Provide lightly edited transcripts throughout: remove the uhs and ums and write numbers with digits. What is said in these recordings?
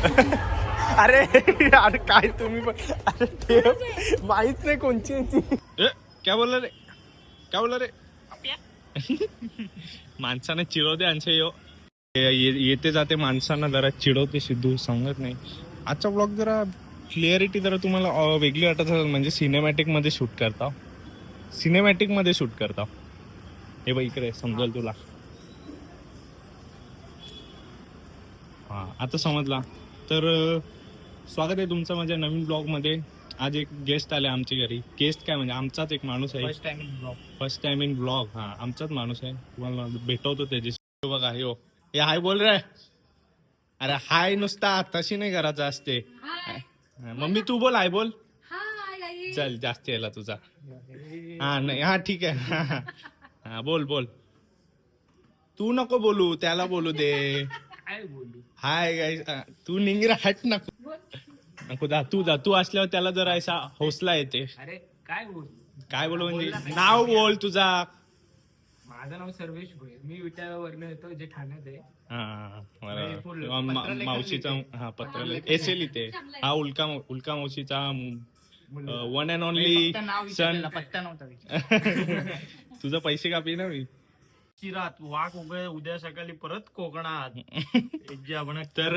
अरे अरे काय तुम्ही पण अरे ठेव माहित नाही कोणची आहे ती. क्या बोलला रे काय बोलला रे माणसाने चिडवते आणशे यो येते जाते माणसांना जरा चिडवते सिद्धू सांगत नाही. आजचा ब्लॉग जरा क्लिअरिटी जरा तुम्हाला वेगळी वाटत असेल म्हणजे सिनेमॅटिक मध्ये शूट करता हे बघ इकडे समजेल तुला. हा आता समजला. तर स्वागत आहे तुमचं माझ्या नवीन ब्लॉग मध्ये. आज एक गेस्ट आले आमच्या घरी. गेस्ट काय म्हणजे आमचाच एक माणूस आहे. First time in blog. हा आमचाच माणूस आहे. तुम्हाला भेटवतो त्याची बघा. हे हाय बोल रे. अरे हाय नुसता तशी नाही करायचं असते. मम्मी तू बोल हाय बोल. चल जास्त यायला तुझा. हा नाही हा ठीक आहे. हा बोल बोल. तू नको बोलू त्याला बोलू दे. Hi guys. तू निंगिरा हट नको जा तू असल्यावर त्याला जर असा हौसला येते. अरे काय बोलू म्हणजे नाव बोल तुझा. माझं नाव सर्वेश भोये. मी विट्यावरनं येतो जे ठाण्यात आहे. मावशीचा हा पत्र एसेल इथे. हा उल्का मावशीचा वन अँड ओनली सन. पत्ता नव्हता. तुझं पैसे कापी ना मी. चिरात वाघ उद्या सकाळी परत कोकणात. तर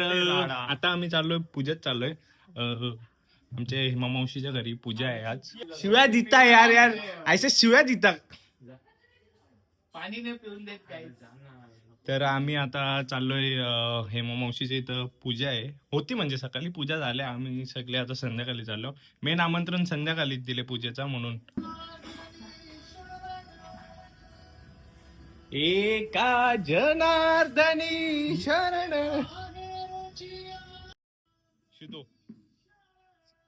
आता आम्ही चाललोय पूजेत चाललोय. आमच्या हेमा मावशीच्या घरी पूजा आहे आज. शिव्या दिता यार ऐसे शिव्या दिता. पाणी नाही पिऊन देत काही. तर आम्ही आता चाललोय हेमा मावशीच्या इथं पूजा आहे. होती म्हणजे सकाळी पूजा झाल्या. आम्ही सगळे आता संध्याकाळी चाललो. मेन आमंत्रण संध्याकाळीच दिले पूजेचा म्हणून. एका जनार्दनी शरण. शिदो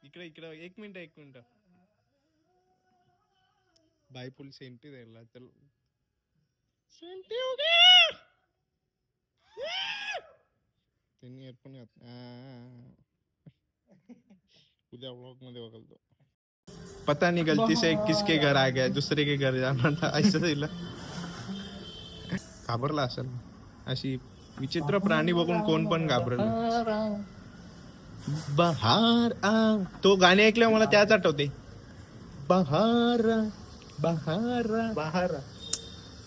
इकडे एक मिनिट बायफुल सेंटी द्यायला चल. सेंटी हो गया. त्यांनी एअरफोन उद्या व्लॉग मध्ये बघल तो. पता नहीं गलती से किसके घर आ गया दुसरे के घर जाना था ऐसा दिला. घाबरला असेल. अशी विचित्र प्राणी बघून कोण पण घाबरल. बहार आ तो गाणे ऐकल्यावर मला त्याच आठवते. बहारा बहारा बहारा.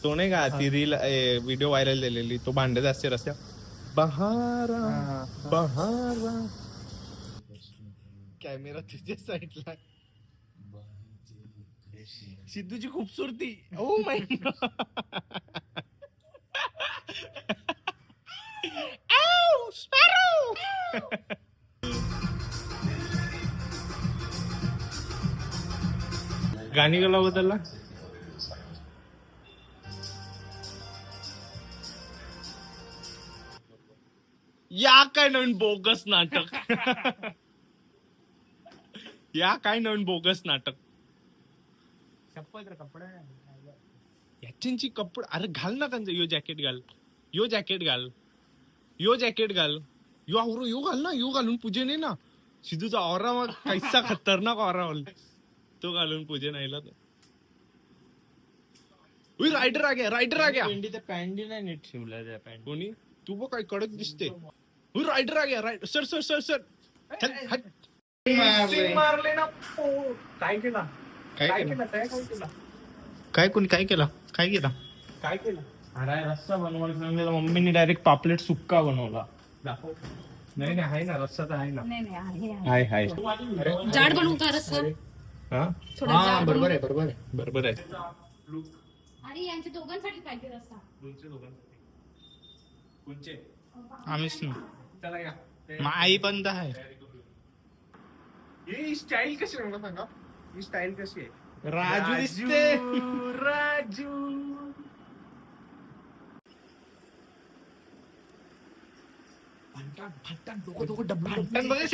तो नाही का ती रील व्हिडिओ व्हायरल झालेली. तो भांडत असते रस्त्यावर. बहारा बहारा. कॅमेरा तुझ्या साईडला. सिद्धूची खूबसूरती. ओ माय गाणी गेला बदलला. या काय नवीन बोगस नाटक. कपडा याच्यांची कपडे. अरे घाल ना त्यांचं. यो जॅकेट घाल. यो घाल ना. यो घालून पूजे नाही ना. सिद्धूचा औरा मग कैसा खतरनाक औरा तो घालून पूजे नाही. रायडर आ गया. पॅन्टी नाही नीट शिवला त्या पॅन्ट. कोणी तू बघ काय कडक दिसते. रायडर आ गया. सर मारले ना. काय केला काय केलं. अरे रस्सा बनवायला सांगितलं मम्मीने. डायरेक्ट पापलेट सुक्का बनवला. दाखव. नाही आहे ना रस्सा तर आहे ना. हाय जाड बनवू का रस्सा. बरोबर आहे. आणि यांच्या दोघांसाठी पाहिजे रस्सा. आम्हीच ना. चला या. आई पण आहे. ही स्टाईल कशी आहे मला सांगा. ही स्टाईल कशी आहे. राजू दिसते. राजू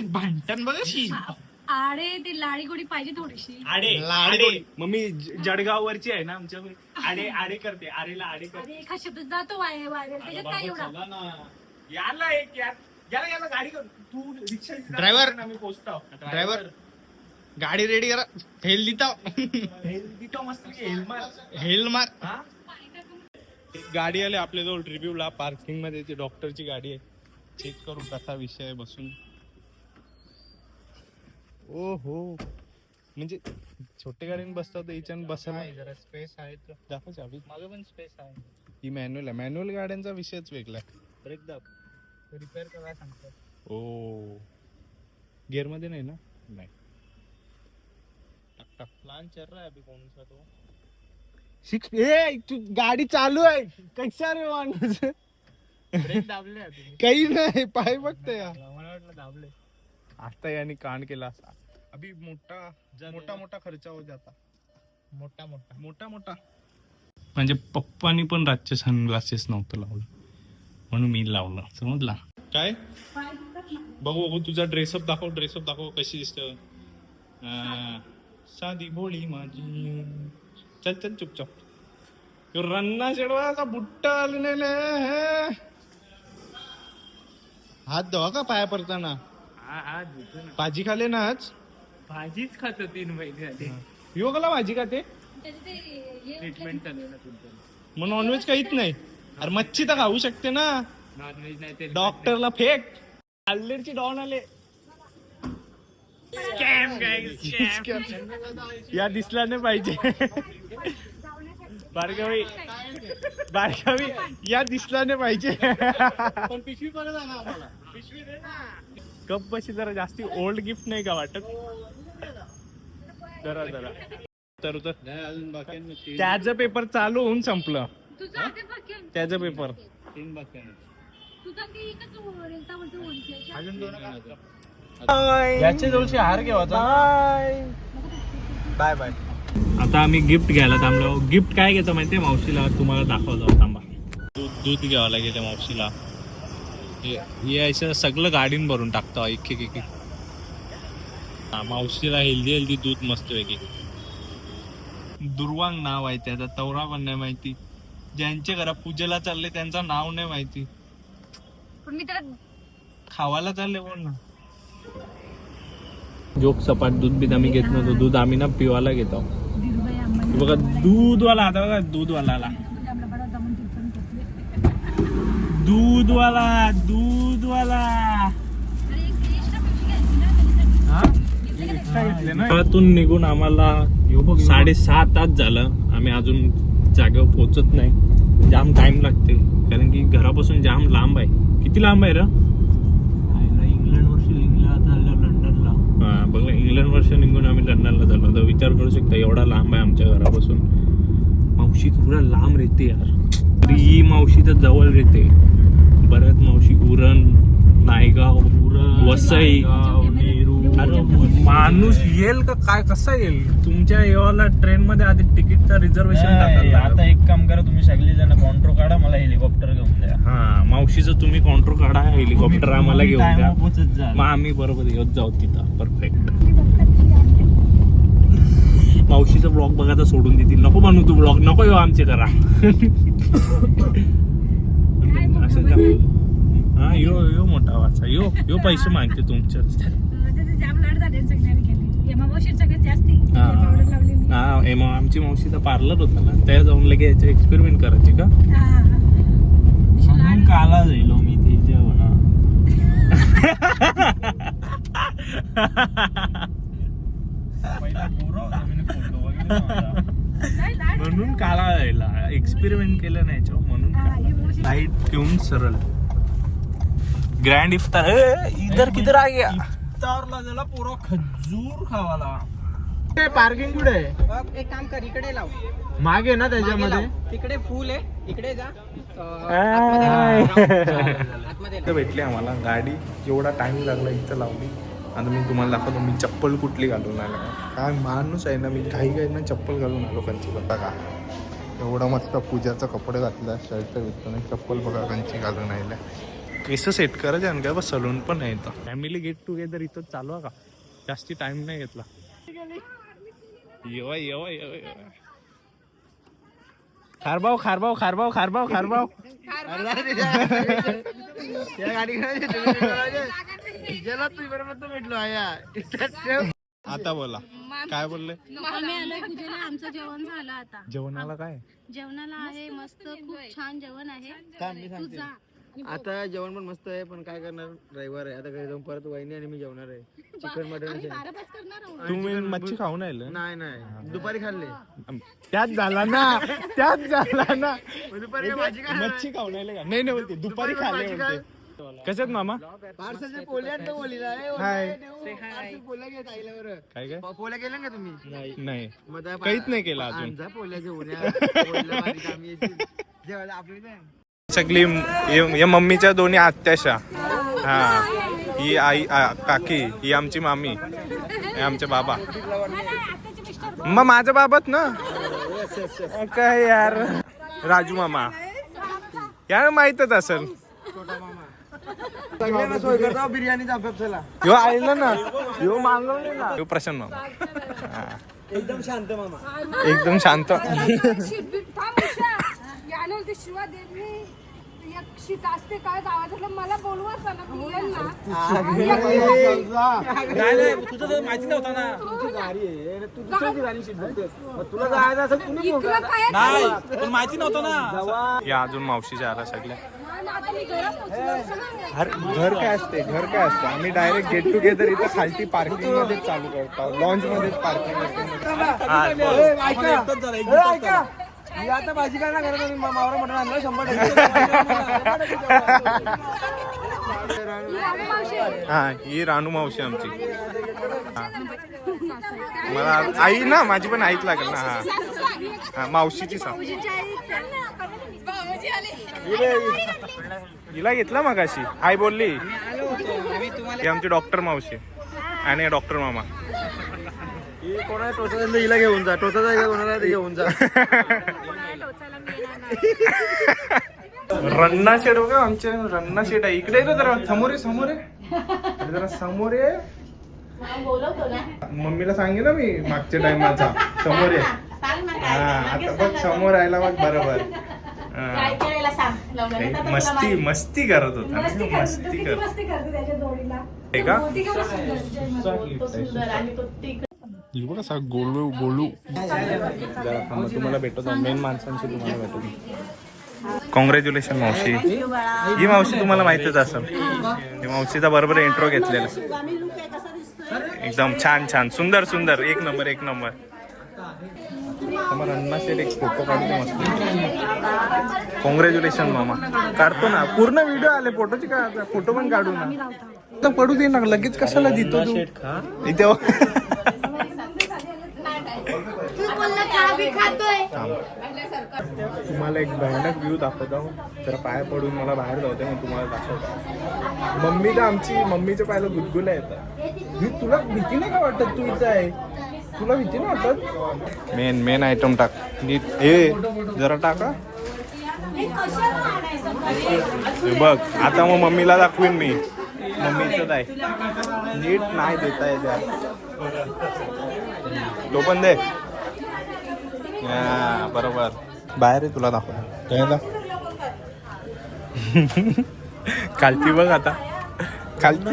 भांडण बघाशी. अरे ती लाडी गोडी पाहिजे थोडीशी. आडे मम्मी जळगाव-वरची आहे ना आमच्या. आडे करते. आरेला करते. अरे एका शब्द जातो वायर त्याच्यात काय एवढा. याला एक याला गाडी कर. तू रिक्षा ड्रायव्हर. आम्ही पोहोचतो. ड्रायव्हर गाडी रेडी करा. हेल दिता मस्त हेल मार. गाडी आली आपल्याजवळ रिव्ह्यूला. पार्किंग मध्ये ती डॉक्टरची गाडी आहे. चेक करू कसा विषय आहे बसून. ओ हो, म्हणजे छोटे गाडीने बसतात तर याच्यानं बसायला जरा स्पेस आहे तर दाखव चावी. मागे पण स्पेस आहे. ही मॅन्युअल आहे. मॅन्युअल गाड्यांचा विषयच वेगळा आहे. ब्रेक दाब, रिपेअर करायला सांगतात. ओ गिअर मध्ये नाही ना? नाही. टाक टाक. प्लान चल रहा है अभी कौन सा तो. तू गाडी चालू आहे कशा रे माणूस. ब्रेक दाबले आहे तुम्ही. काही नाही, पाय बघते या. मला वाटलं दाबले. आता याने कांड केला असा. अभी मोठा खर्च हो जाता. मोठा म्हणजे पप्पानी पण रातचे सनग्लासेस नव्हतं लावलं म्हणून मी लावलं. समजला काय? बघू तुझा ड्रेसअप दाखव कशी दिसत. साधी भोळी माझी. चल चुपचाप. रन्ना शेडवाचा बुट्टा आलेले. हात धुवा का पाया पडताना? भाजी खाले ना आज? भाजीच खातो 3 महिने आधी. योगला भाजी खाते त्याचं ते हे ट्रीटमेंट चालू ना तुमचं. मग नॉनव्हेज काहीच नाही. अरे मच्छी तर खाऊ शकते ना. नॉनव्हेज नाही ते डॉक्टरला फेक. अल्लेरची डॉन आले. या दिसला नाही पाहिजे. बारगावी या दिसला नाही पाहिजे. पण पिशवी परत आणा आम्हाला. पिशवी दे ना. कप बशी जरा जास्ती ओल्ड गिफ्ट नाही का वाटत? जरा तर अजून बाकी त्याचं पेपर चालू होऊन संपलं. तुझं आता बाकी आहे. त्याचं पेपर 3 बाकी आहे. तुझा की एकच रेलता म्हणतो ओळखीचा. अजून 2 याच्या जवळची हार घेवायचा. Bye bye. आता आम्ही गिफ्ट घ्यायला थांबलो. गिफ्ट काय घेतो माहितीये मावशीला? तुम्हाला दाखवतो थांबा. दूध घ्यावं लागेल त्या मावशीला. हे असं सगळं गाडीन भरून टाकतो एक. मावशीला हेल्दी दूध मस्त वेगळी. दुर्वांग नाव आहे त्याचा. तवरा पण नाही माहिती. ज्यांच्या घरात पूजेला चालले त्यांचं नाव नाही माहिती. पण मी त्याला खावायला चालले कोण ना. जोक सपाट दूध बीत आम्ही घेत नव्हतो. दूध आम्ही ना पिवायला घेतो. बघा दूधवाला. आता बघा दूधवाला आला. दूधवाला घरातून निघून आम्हाला 7:30 तास झालं. आम्ही अजून जागेवर पोहोचत नाही. जाम टाइम लागते कारण की घरापासून जाम लांब आहे. किती लांब आहे र? इंग्लंड वर्षी लंडनला. हा बघा इंग्लंड वर्ष निघून आम्ही लंडनला झालो. तर विचार करू शकता एवढा लांब आहे आमच्या घरापासून. मावशी थोडा लांब राहते यार. तरी ही मावशी तर जवळ राहते. बऱ्याच मावशी उरण, नायगाव, वसई. अरे माणूस येईल का काय? कसा येईल? तुमच्या येवाला ट्रेन मध्ये आधी तिकीटचं रिझर्वेशन टाकायला. आता एक काम करा, तुम्ही सगळी जण कॉन्ट्रो काढा, मला हेलिकॉप्टर घेऊन द्या. हा मावशीचं तुम्ही कॉन्ट्रो काढा, हेलिकॉप्टर आम्हाला घेऊन द्या. पोहोचत जा. मग आम्ही बरोबर येत जाऊ तिथं. परफेक्ट. मावशीचा ब्लॉग बघायचा सोडून देतील. नको बनवू तू ब्लॉग. नको येऊ आमचे करा. असं हा यो मोठा वाचा. यो पैसे मागते तुमच्या. जाम लाड झाले सगळ्यांनी केले. एमावशीर सगळ्यात जास्ती हा. पावडर लावलेली. हा आमची मावशीचा पार्लर होता ना, त्या जाऊन लगे याचे एक्सपेरिमेंट करायचे का? म्हणून काला जाईल मी ते जेवणा. म्हणून काला जायला एक्सपेरिमेंट केलं नाही याच्यावर म्हणून. लाईट घेऊन सरळ ग्रँड इफ्तार. इधर किधर आ गया? इफ्तारला झाला पुरा खजूर खावाला. पार्किंग कुठे आहे? एक काम कर, इकडे लाव. मागे ना त्याच्यामध्ये तिकडे फुल आहे, इकडे जा. आतमध्ये भेटली आम्हाला गाडी. एवढा टाइम लागला इथं लावली. आता मी तुम्हाला दाखवतो मी चप्पल कुठली घालून आलो. काय माणूस आहे ना मी. काही ना चप्पल घालून आलो कंची. बघा एवढा मस्त पूजाचा कपडे घातला. शर्ट घेतलं. चप्पल बघा कंची घालून आल्या. केस सेट करायचे आणि काय बस सलून पण आहे इथं. फॅमिली गेट टुगेदर इथं चालू आहे का? जास्ती टाइम नाही घेतला. येवा खारबाव. आता बोला काय बोलले? आम्ही आलोय पूजेला. आमचं जेवण झालं आता. जेवणाला काय? जेवणाला आहे मस्त खूप छान जेवण आहे. तू जा. आता जेवण पण मस्त आहे, पण काय करणार, रविवार आहे. आता घरी जाऊन परत वहिनी आणि मी जेवणार आहे. Chicken mutton. तुम्ही मच्छी खाऊन आले? नाही दुपारी खाल्ले. त्याच झाला ना, त्याच झाला ना. दुपारी भाजी मच्छी खाऊन आले का? नाही बोलते दुपारी खाल्ले बोलते. कशात मामा? पार्सलचे पोले आहेत बोलीला. हाय. पोल्या घेत आईला बरं. काय काय? पोल्या केल्या का तुम्ही? नाही मग त्या काहीच नाही केलं अजून. आमचा पोल्याचे उन्या जेवायला आपली सगळी या मम्मीच्या दोन्ही आत्याशा. हा, ही आई काकी, ही आमची मामी, हे आमचे बाबा. मग माझा बाबाच ना. काय यार, राजू मामा यार माहितच असेल. सगळ्यांना सोय करता बिर्याणीचा अभ्यास झाला. ह्यो आयला ना, ह्यो मागवले ना. ह्यो प्रसन्न मामा. हा. एकदम शांत मामा. एकदम शांत. शिवा देत नाही. शीत असते काय आवाज मला बोलवाच ना. तुझं माहिती नव्हता ना. तुला जायचं असं तुम्ही नाही पण माहिती नव्हतं ना. या अजून मावशीच्या आला सगळ्या. घर काय असते, घर काय असते. आम्ही डायरेक्ट गेट टुगेदर इथं खालती पार्किंग मध्येच चालू करतो. लॉन्च मध्येच पार्किंग असते. मी आता भाजी काय ना करत मावरा मटण आणलं 100 हा, ही रानू मावशी आमची. मला आई ना, माझी पण आईच लागेल ना. हा हा, मावशीची सांग. हिला घेतला मगाशी, आई बोलली. ही आमची डॉक्टर मावशी आणि डॉक्टर मामा. कोणा टोचायला हिला घेऊन जा, टोचायला कोणाला घेऊन जा. रन्ना शेड बघा, आमचे रन्ना शेड आहे. इकडे येतो जरा, समोर आहे, समोर आहे जरा, समोर आहे. मम्मीला सांगे ना मी मागच्या टाइमाचा, समोर आहे. हा, आता बघ समोर आयला बघ बरोबर. मस्ती मस्ती करत होता, मस्ती करत का. कसा गोलू गोलू. जरा थांबा, तुम्हाला भेटतो मेन माणसांशी, तुम्हाला भेटतो. कॉंग्रॅच्युलेशन मावशी. ही मावशी तुम्हाला माहितच असेल. ही मावशीचा बरोबर इंट्रो घेतलेला. एकदम छान छान, सुंदर सुंदर, एक नंबर एक नंबर. अन्ना शेड एक फोटो काढतो मस्त. कॉंग्रॅच्युलेशन मामा. काढतो ना, पूर्ण व्हिडिओ आले फोटोची. काय फोटो पण काढू ना. आता पडू दे ना, लगेच कशाला देतो तू इथे. तुम्हाला एक भयानक व्ह्यू दाखवतो. जरा पाया पडून मला बाहेर जाऊ दे, मग तुम्हाला दाखवतो. मम्मी तर आमची, मम्मीच्या पायाला गुदगुल्या येतात. तुला भीती नाही का वाटत, तू इथं आहे, तुला भीती नाही वाटत. मेन आयटम टाक नीट. हे जरा टाका. बघ आता मग मम्मीला दाखवीन मी. मम्मीच आहे नीट नाही देता येत. तो पण दे. बरोबर. बाहेर आहे, तुला दाखव. खालती बघ आता, खालती.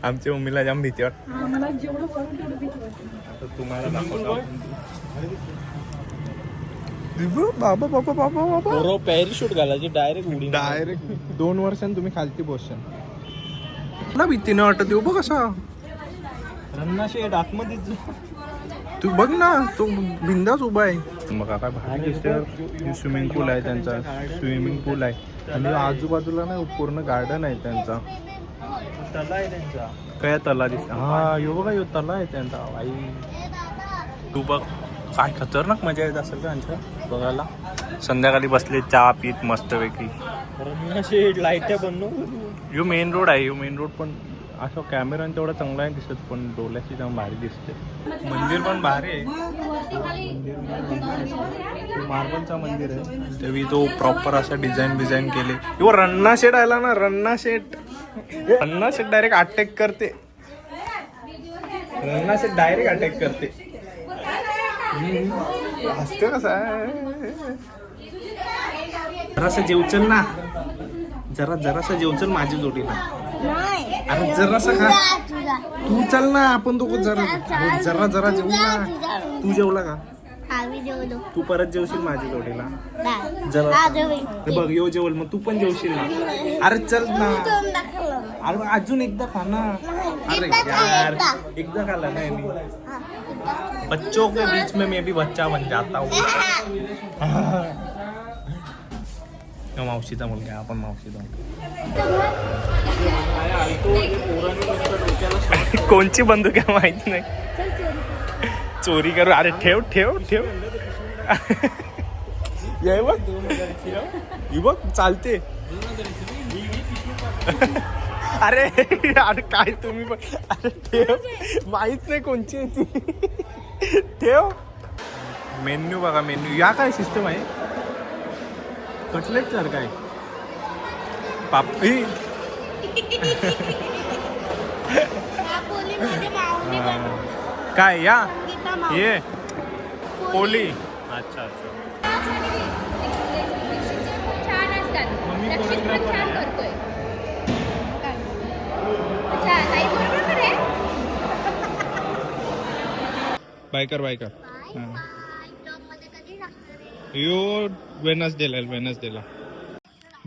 आमच्या मम्मीला जाम भीती वाटत. तुम्हाला दाखवतो. बाबा बाबा बाबा बाबा, पॅराशूट घालायची डायरेक्ट उडी. डायरेक्ट 2 वर्षांनी तुम्ही खालती पोहोचशाल. तुला भीती नाही वाटत. येऊ बघ कसा रन्ना शेड आतमध्ये. तू बघ ना, तो बिंदास उभा आहे. मग काय बाहेर दिसतं, स्विमिंग पूल आहे त्यांचा. स्विमिंग पूल आहे आणि आजूबाजूला ना पूर्ण गार्डन आहे त्यांचा. तला आहे त्यांचा. काय तला दिसत. हा, यो बघा, यो तला आहे त्यांचा. आई तू बघ, काय खतरनाक मजा येत असेल का त्यांच्या बघायला. संध्याकाळी बसले चहा पीत मस्तपैकी. रन्ना शेड लाईट बनव. यो मेन रोड आहे. यो मेन रोड पण असं कॅमेराने तेवढा चांगला नाही दिसत, पण डोल्याची जाम भारी दिसते. मंदिर पण भारी आहे. मार्बलचा मंदिर आहे. तेव्हा तो प्रॉपर असा डिझाईन केले. यो रन्ना शेड आला ना, रन्ना शेड डायरेक्ट अटॅक करते. रन्ना शेड डायरेक्ट अटॅक करते. हसते कसा. जरासं जेवचल ना, जरासं जेवचल माझी जोडीला. अरे जरासा खा. तू चल ना, आपण दोघं जरा जरा जरा जेवू ना. तू जेवला का? तू परत जेवशील माझ्या जोडीला जरा. हे बघ यो जेवल, मग तू पण जेवशील ना. अरे चल ना. अरे अजून एकदा खा ना. अरे यार एकदा खाला नाही मी. बच्चों के बीच में मैं भी बच्चा बन जाता हूँ. मावशीचा मुलगा आपण मावशीचा. कोणची बंदूक आहे माहिती नाही. चोरी करू. अरे ठेव ठेव ठेव. ये बघ, ही बघ चालते. अरे अरे काय तुम्ही पण. अरे ठेव, माहित नाही कोणची आहे ती. ठेव. मेन्यू बघा, मेन्यू. या काय सिस्टम आहे? कटलेट सर काय पापडी. काय या ये पोली. अच्छा अच्छा. छान असतात. रक्षित पण छान करतोय. अच्छा, ताई बरोबर आहे. Biker biker. यो वेनसडेला.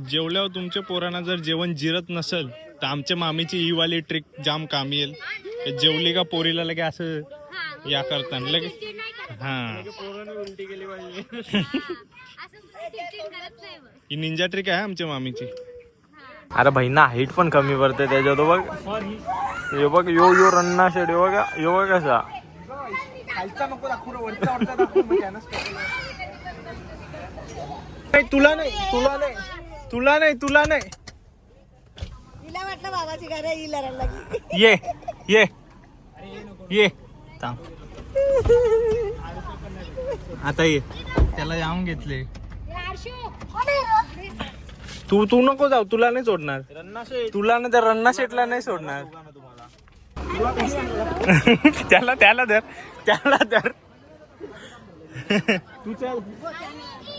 जेवल्यावर तुमच्या पोरांना जर जेवण जिरत नसेल तर आमच्या मामीची ही वाली ट्रिक जाम कामी येईल. जेवली का पोरीला लगे असं या करताना लगे. हा ही निंजा ट्रिक आहे आमच्या मामीची. अरे बहिणा हाईट पण कमी पडते त्याच्यात. बघ यो बघ, यो यो रन्ना शेड. यो बघा, यो बघ कसा. खालचा नको दाखवू, वरचा वरचा दाखवू. मग त्यानंच नाही तुला नाही, तुला नाही, तुला नाही, तुला नाही. हिला वाटलं बाबाची घर आहे, हिला लागली. ये ये ये थांब. आता ये. त्याला जाऊन घेतले. तू तू नको जाऊ. तुला नाही सोडणार. तुला नाही, त्या रन्ना शेटला नाही सोडणार. त्याला त्याला धर, त्याला धर. तू चल.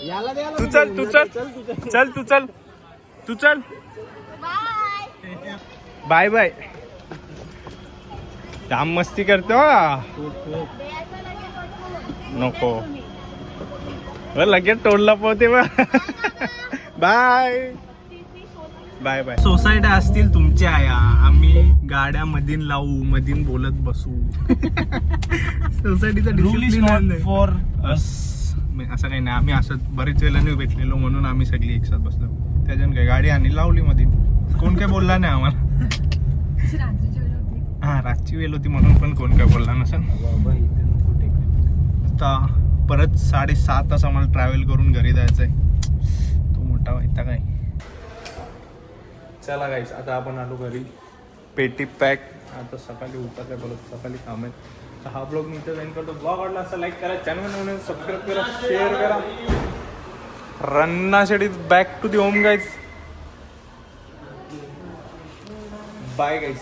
याला द्यायला तू चल, तू चल, चल तू चल, तू चल. Bye bye. जाम मस्ती करतो. नको लगेच टोलला पोहते. Bye bye bye. सोसायट्या असतील तुमच्या या, आम्ही गाड्या मधीन लावू, मधीन बोलत बसू. सोसायटीचा डिसिप्लिन फॉर असं काही नाही. आम्ही असं बरेच वेळेला नाही भेटलेलो म्हणून आम्ही सगळी एकसाथ बसलो. त्याच्यानं काय गाडी आणि लावली मध्ये. कोण काय बोलला नाही आम्हाला. हा रातची वेळ होती म्हणून पण कोण काय बोलला नसेल. आता परत 7:30 तास आम्हाला ट्रॅव्हल करून घरी जायचंय. तो मोठा व्हायचा काय. चला गाईस, आता आपण आलो घरी. पेटी पॅक. आता सकाळी उठतात काय बोलत, सकाळी काम आहेत. तर हा ब्लॉग मी इथं एंड करतो. ब्लॉग आवडला असं लाईक करा, चॅनल सबस्क्राईब करा, शेअर करा. Ranna Shet is back to the home guys. Bye guys.